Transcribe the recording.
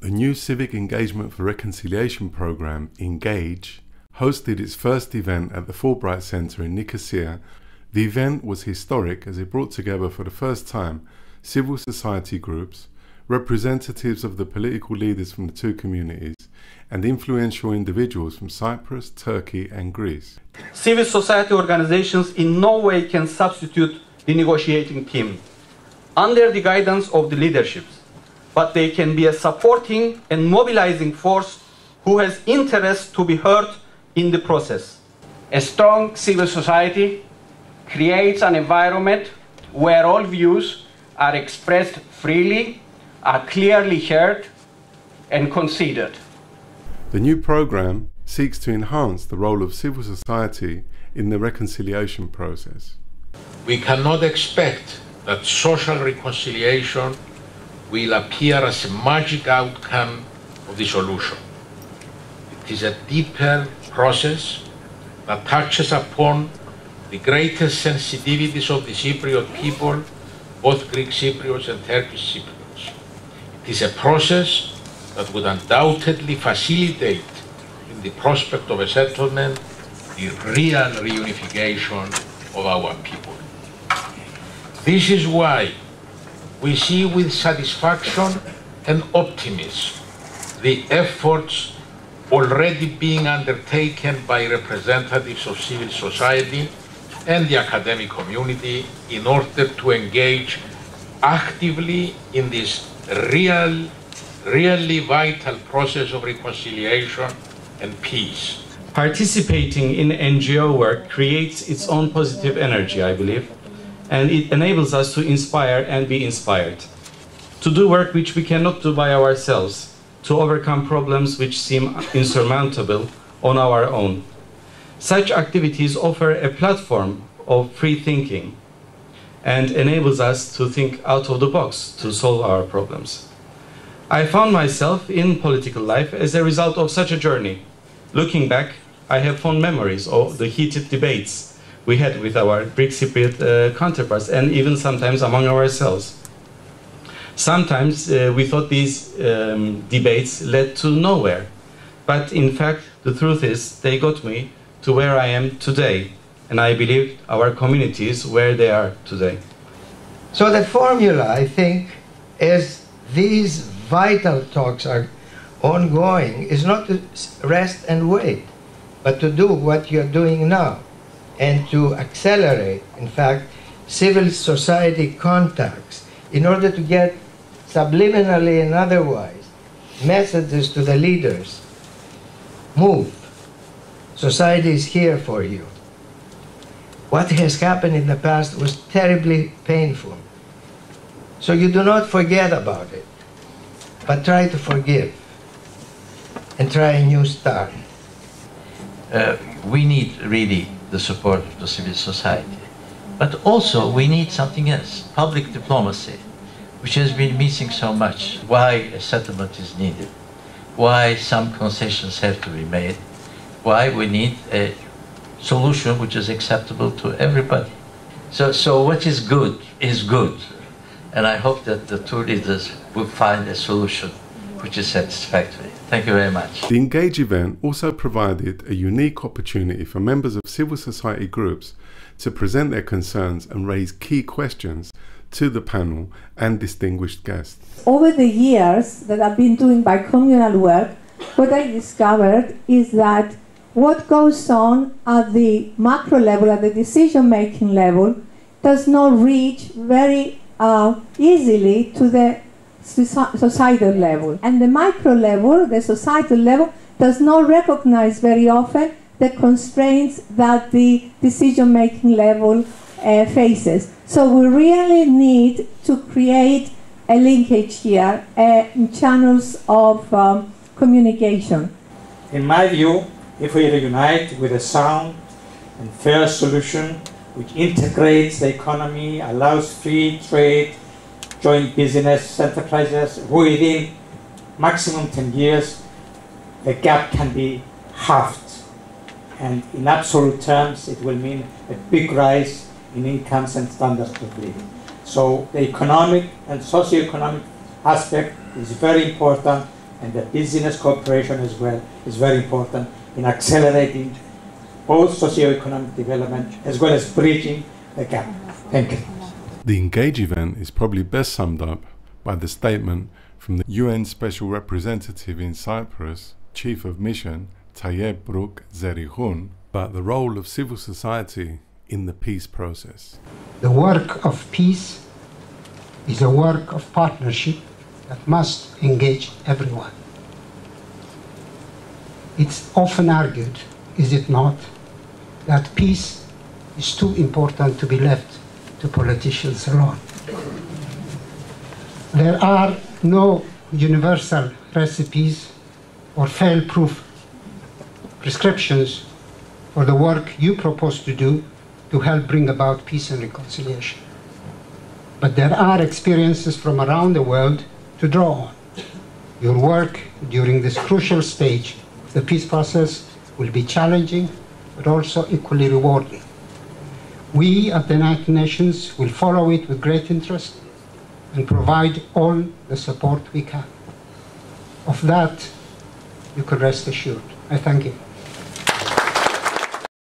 The new Civic Engagement for Reconciliation program, ENGAGE, hosted its first event at the Fulbright Centre in Nicosia. The event was historic as it brought together for the first time civil society groups, representatives of the political leaders from the two communities, and influential individuals from Cyprus, Turkey and Greece. Civil society organizations in no way can substitute the negotiating team under the guidance of the leaderships, but they can be a supporting and mobilizing force who has interest to be heard in the process. A strong civil society creates an environment where all views are expressed freely, are clearly heard and considered. The new program seeks to enhance the role of civil society in the reconciliation process. We cannot expect that social reconciliation will appear as a magic outcome of the solution. It is a deeper process that touches upon the greatest sensitivities of the Cypriot people, both Greek Cypriots and Turkish Cypriots. It is a process that would undoubtedly facilitate, in the prospect of a settlement, the real reunification of our people. This is why we see with satisfaction and optimism the efforts already being undertaken by representatives of civil society and the academic community in order to engage actively in this really vital process of reconciliation and peace. Participating in NGO work creates its own positive energy, I believe, and it enables us to inspire and be inspired, to do work which we cannot do by ourselves, to overcome problems which seem insurmountable on our own. Such activities offer a platform of free thinking and enables us to think out of the box to solve our problems. I found myself in political life as a result of such a journey. Looking back, I have fond memories of the heated debates we had with our Greek Cypriot counterparts, and even sometimes among ourselves. Sometimes we thought these debates led to nowhere, but in fact the truth is they got me to where I am today, and I believe our communities where they are today. So the formula, I think, as these vital talks are ongoing, is not to rest and wait, but to do what you're doing now, and to accelerate, in fact, civil society contacts in order to get subliminally and otherwise messages to the leaders. Move. Society is here for you. What has happened in the past was terribly painful. So you do not forget about it, but try to forgive and try a new start. We need really the support of the civil society. But also we need something else, public diplomacy, which has been missing so much. Why a settlement is needed, why some concessions have to be made, why we need a solution which is acceptable to everybody. So what is good, and I hope that the two leaders will find a solution which is satisfactory. Thank you very much. The ENGAGE event also provided a unique opportunity for members of civil society groups to present their concerns and raise key questions to the panel and distinguished guests. Over the years that I've been doing bicommunal work, what I discovered is that what goes on at the macro level, at the decision-making level, does not reach very easily to the societal level. And the micro level, the societal level, does not recognize very often the constraints that the decision-making level faces. So we really need to create a linkage here, channels of communication. In my view, if we reunite with a sound and fair solution which integrates the economy, allows free trade, joint business enterprises, within maximum 10 years, the gap can be halved. And in absolute terms, it will mean a big rise in incomes and standards of living. So the economic and socio-economic aspect is very important, and the business cooperation as well is very important in accelerating both socio-economic development as well as bridging the gap. Thank you. The Engage event is probably best summed up by the statement from the UN Special Representative in Cyprus, Chief of Mission, Taye-Brook Zarihoun, about the role of civil society in the peace process. The work of peace is a work of partnership that must engage everyone. It's often argued, is it not, that peace is too important to be left to politicians alone. There are no universal recipes or fail-proof prescriptions for the work you propose to do to help bring about peace and reconciliation. But there are experiences from around the world to draw on. Your work during this crucial stage of the peace process will be challenging, but also equally rewarding. We at the United Nations will follow it with great interest and provide all the support we can. Of that, you can rest assured. I thank you.